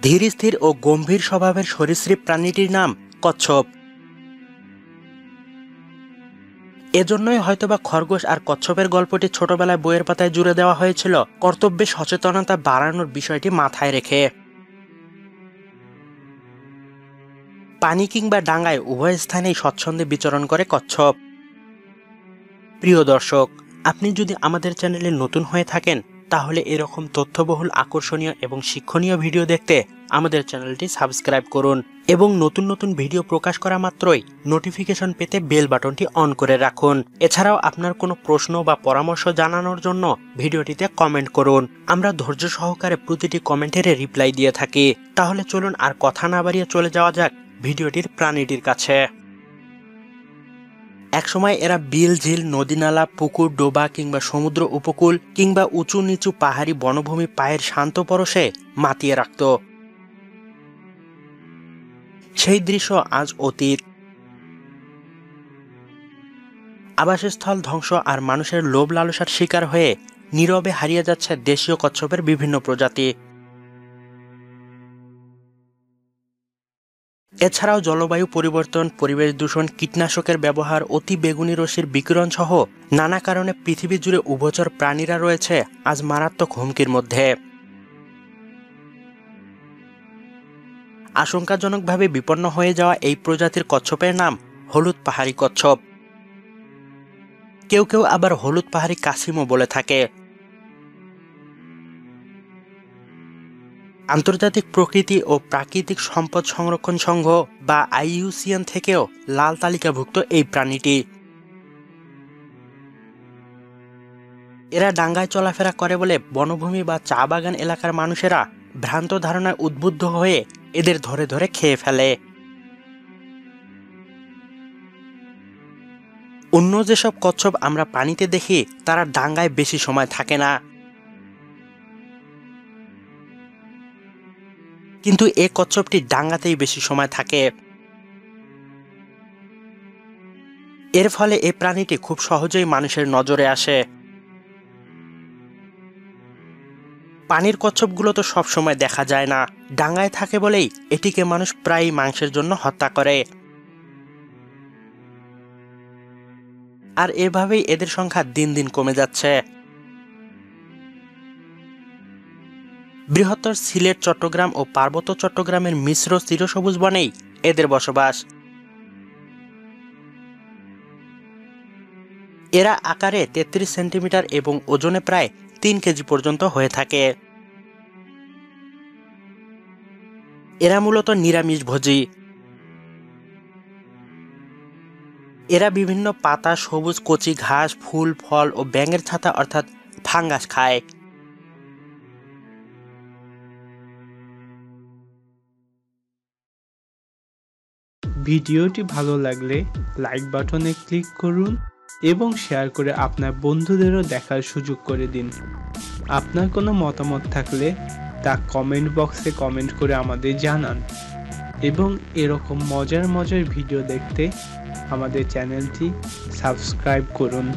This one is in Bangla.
ধীর স্থির ও গম্ভীর স্বভাবের সরীসৃপ প্রাণীটির নাম কচ্ছপ। এজন্যই হয়তোবা খরগোশ আর কচ্ছপের গল্পটি ছোটবেলায় বইয়ের পাতায় জুড়ে দেওয়া হয়েছিল কর্তব্যে সচেতনতা বাড়ানোর বিষয়টি মাথায় রেখে। পানি কিংবা ডাঙায় উভয় স্থানেই স্বচ্ছন্দে বিচরণ করে কচ্ছপ। প্রিয় দর্শক, আপনি যদি আমাদের চ্যানেলে নতুন হয়ে থাকেন তাহলে এরকম তথ্যবহুল, আকর্ষণীয় এবং শিক্ষণীয় ভিডিও দেখতে আমাদের চ্যানেলটি সাবস্ক্রাইব করুন এবং নতুন নতুন ভিডিও প্রকাশ করা মাত্রই নোটিফিকেশন পেতে বেল বাটনটি অন করে রাখুন। এছাড়াও আপনার কোনো প্রশ্ন বা পরামর্শ জানানোর জন্য ভিডিওটিতে কমেন্ট করুন। আমরা ধৈর্য সহকারে প্রতিটি কমেন্টের রিপ্লাই দিয়ে থাকি। তাহলে চলুন আর কথা না বাড়িয়ে চলে যাওয়া যাক ভিডিওটির প্রাণীটির কাছে। একসময় এরা বিল, ঝিল, নদীনালা, পুকুর, ডোবা কিংবা সমুদ্র উপকূল কিংবা উঁচু নিচু পাহাড়ি বনভূমি পায়ের শান্ত পরশে মাতিয়ে রাখত। সেই দৃশ্য আজ অতীত। আবাসস্থল ধ্বংস আর মানুষের লোভ লালসার শিকার হয়ে নীরবে হারিয়ে যাচ্ছে দেশীয় কচ্ছপের বিভিন্ন প্রজাতি। এছাড়াও জলবায়ু পরিবর্তন, পরিবেশ দূষণ, কীটনাশকের ব্যবহার, অতি বেগুনি রশ্মির বিকিরণ সহ নানা কারণে পৃথিবী জুড়ে উভচর প্রাণীরা রয়েছে আজ মারাত্মক হুমকির মধ্যে। আশঙ্কাজনকভাবে বিপন্ন হয়ে যাওয়া এই প্রজাতির কচ্ছপের নাম হলুদ পাহাড়ি কচ্ছপ। কেউ কেউ আবার হলুদ পাহাড়ি কাসিমও বলে থাকে। আন্তর্জাতিক প্রকৃতি ও প্রাকৃতিক সম্পদ সংরক্ষণ সংঘ বা IUCN থেকেও লাল তালিকাভুক্ত এই প্রাণীটি। এরা ডাঙ্গায় চলাফেরা করে বলে বনভূমি বা চা বাগান এলাকার মানুষেরা ভ্রান্ত ধারণায় উদ্বুদ্ধ হয়ে এদের ধরে ধরে খেয়ে ফেলে। অন্য যেসব কচ্ছপ আমরা পানিতে দেখি তারা ডাঙ্গায় বেশি সময় থাকে না, কিন্তু এ কচ্ছপটি ডাঙ্গাতেই বেশি সময় থাকে। এর ফলে এই প্রাণীটি খুব সহজেই মানুষের নজরে আসে। পানির কচ্ছপগুলো তো সবসময় দেখা যায় না, ডাঙ্গায় থাকে বলেই এটিকে মানুষ প্রায়ই মাংসের জন্য হত্যা করে। আর এভাবেই এদের সংখ্যা দিন দিন কমে যাচ্ছে। বৃহত্তর সিলেট, চট্টগ্রাম ও পার্বত্য চট্টগ্রামের মিশ্র চিরসবুজ বনেই এদের বসবাস। এরা আকারে 33 সেন্টিমিটার এবং ওজনে প্রায় 3 কেজি পর্যন্ত হয়ে থাকে। এরা মূলত নিরামিষভোজী। এরা বিভিন্ন পাতা, সবুজ কচি ঘাস, ফুল, ফল ও ব্যাঙের ছাতা অর্থাৎ ফাঙ্গাস খায়। ভিডিওটি ভালো লাগলে লাইক বাটনে ক্লিক করুন এবং শেয়ার করে আপনার বন্ধুদেরও দেখার সুযোগ করে দিন। আপনার কোনো মতামত থাকলে তা কমেন্ট বক্সে কমেন্ট করে আমাদের জানান এবং এরকম মজার মজার ভিডিও দেখতে আমাদের চ্যানেলটি সাবস্ক্রাইব করুন।